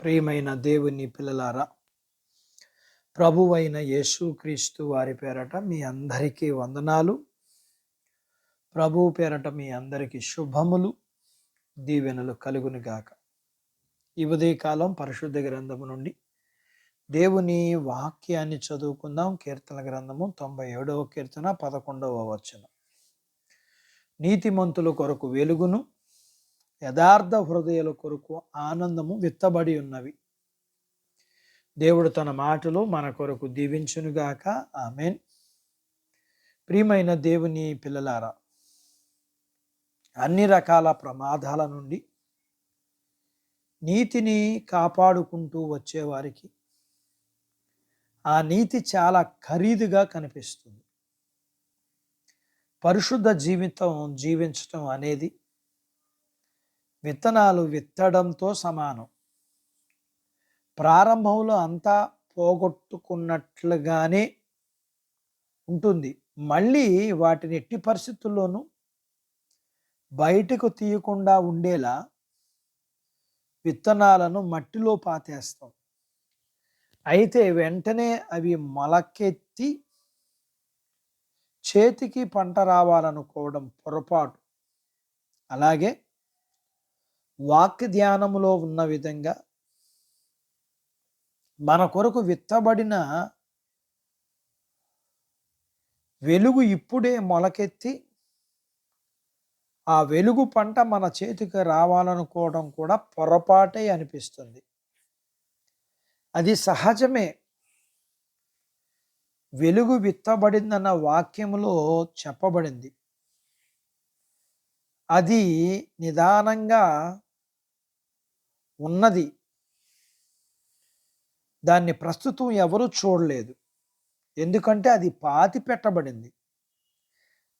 ప్రియమైన దేవుని పిల్లలారా, ప్రభువైన యేసుక్రీస్తు వారి పేరట మీ అందరికీ వందనాలు. ప్రభువు పేరట మీ అందరికీ శుభములు, దీవెనలు కలుగునుగాక. ఈ ఉదయకాలం పరిశుద్ధ గ్రంథము నుండి దేవుని వాక్యాన్ని చదువుకుందాం. కీర్తన గ్రంథము 97వ కీర్తన 11వ వచనం. నీతిమంతుల కొరకు వెలుగును, యథార్థ హృదయాల కొరకు ఆనందము విత్తబడి ఉన్నవి. దేవుడు తన మాటలు మన కొరకు దీవించునుగాక. ఆమేన్. ప్రియమైన దేవుని పిల్లలారా, అన్ని రకాల ప్రమాదాల నుండి నీతిని కాపాడుకుంటూ వచ్చేవారికి ఆ నీతి చాలా ఖరీదుగా కనిపిస్తుంది. పరిశుద్ధ జీవితం జీవించటం అనేది విత్తనాలు విత్తడంతో సమానం. ప్రారంభంలో అంతా పోగొట్టుకున్నట్లుగానే ఉంటుంది. మళ్ళీ వాటిని ఎట్టి పరిస్థితుల్లోనూ బయటకు తీయకుండా ఉండేలా విత్తనాలను మట్టిలో పాతేస్తాం. అయితే వెంటనే అవి మొలకెత్తి చేతికి పంట రావాలనుకోవడం పొరపాటు. అలాగే వాక్య ధ్యానములో ఉన్న విధంగా మన కొరకు విత్తబడిన వెలుగు ఇప్పుడే మొలకెత్తి ఆ వెలుగు పంట మన చేతికి రావాలనుకోవడం కూడా పొరపాటే అనిపిస్తుంది. అది సహజమే. వెలుగు విత్తబడిందన్న వాక్యములో చెప్పబడింది. అది నిదానంగా ఉన్నది. దాన్ని ప్రస్తుతం ఎవరు చూడలేదు, ఎందుకంటే అది పాతి పెట్టబడింది.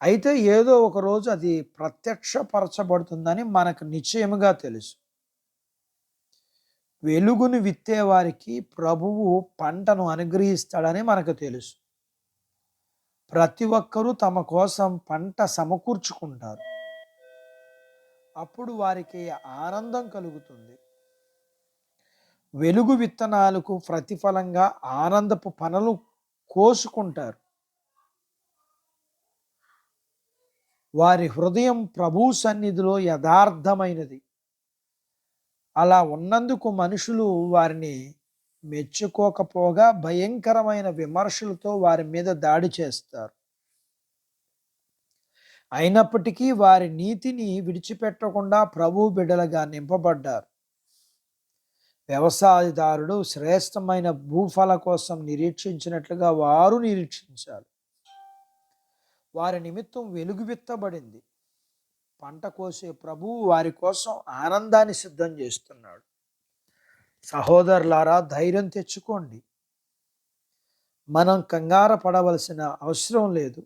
అయితే ఏదో ఒక రోజు అది ప్రత్యక్షపరచబడుతుందని మనకు నిశ్చయముగా తెలుసు. వెలుగును విత్తేవారికి ప్రభువు పంటను అనుగ్రహిస్తాడని మనకు తెలుసు. ప్రతి ఒక్కరూ తమ కోసం పంట సమకూర్చుకుంటారు. అప్పుడు వారికి ఆనందం కలుగుతుంది. వెలుగు విత్తనాలకు ప్రతిఫలంగా ఆనందపు పనులు కోసుకుంటారు. వారి హృదయం ప్రభు సన్నిధిలో యథార్థమైనది. అలా ఉన్నందుకు మనుషులు వారిని మెచ్చుకోకపోగా భయంకరమైన విమర్శలతో వారి మీద దాడి చేస్తారు. అయినప్పటికీ వారి నీతిని విడిచిపెట్టకుండా ప్రభు బిడ్డలుగా నింపబడ్డారు. వ్యవసాయదారుడు శ్రేష్టమైన భూఫల కోసం నిరీక్షించినట్లుగా వారు నిరీక్షించాలి. వారి నిమిత్తం వెలుగు విత్తబడింది. పంట కోసే ప్రభువు వారి కోసం ఆనందాన్ని సిద్ధం చేస్తున్నాడు. సహోదరులారా, ధైర్యం తెచ్చుకోండి. మనం కంగారు పడవలసిన అవసరం లేదు.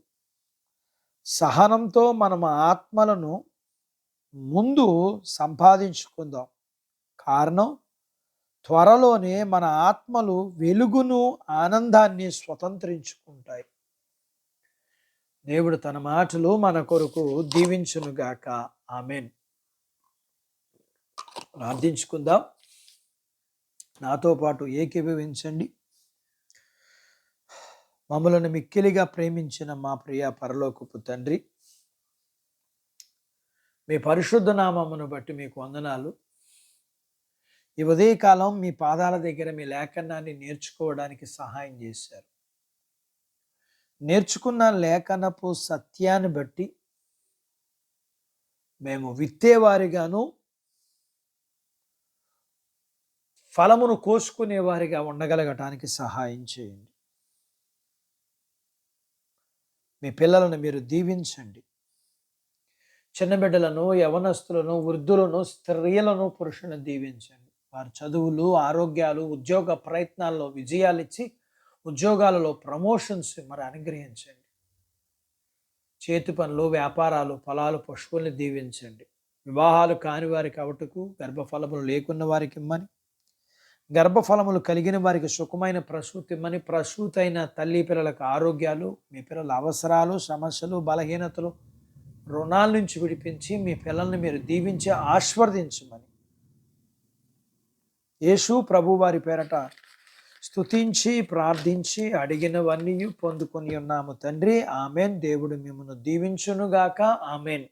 సహనంతో మనం ఆత్మలను ముందు సంపాదించుకుందాం. కారణం, త్వరలోనే మన ఆత్మలు వెలుగును, ఆనందాన్ని స్వతంత్రించుకుంటాయి. దేవుడు తన మాటలు మన కొరకు దీవించునుగాక. ఆమేన్. ప్రార్థించుకుందాం. నాతో పాటు ఏకీభవించండి. మమ్మలను మిక్కిలిగా ప్రేమించిన మా ప్రియ పరలోకపు తండ్రి, మీ పరిశుద్ధ నామమును బట్టి మీకు వందనాలు. ఈ ఉదయకాలం మీ పాదాల దగ్గర మీ లేఖనాన్ని నేర్చుకోవడానికి సహాయం చేశారు. నేర్చుకున్న లేఖనపు సత్యాన్ని బట్టి మేము విత్తేవారిగాను, ఫలమును కోసుకునేవారిగా ఉండగలగటానికి సహాయం చేయండి. మీ పిల్లలను మీరు దీవించండి. చిన్న బిడ్డలను, యవనస్తులను, వృద్ధులను, స్త్రీలను, పురుషులను దీవించండి. వారి చదువులు, ఆరోగ్యాలు, ఉద్యోగ ప్రయత్నాల్లో విజయాలు ఇచ్చి ఉద్యోగాలలో ప్రమోషన్స్ మరి అనుగ్రహించండి. చేతి పనులు, వ్యాపారాలు, పొలాలు, పశువుల్ని దీవించండి. వివాహాలు కాని వారికి అవటకు, గర్భఫలములు లేకున్న వారికి ఇమ్మని, గర్భఫలములు కలిగిన వారికి సుఖమైన ప్రసూతి ఇమ్మని, ప్రసూతి అయిన తల్లి పిల్లలకు ఆరోగ్యాలు, మీ పిల్లల అవసరాలు, సమస్యలు, బలహీనతలు, రుణాల నుంచి విడిపించి మీ పిల్లల్ని మీరు దీవించి ఆశీర్వదించమని యేసు ప్రభు వారి పేరట స్తుతించి ప్రార్థించి అడిగినవన్నీ పొందుకొని ఉన్నాము తండ్రి. ఆమెన్. దేవుడు మిమ్మల్ని దీవించునుగాక. ఆమెన్.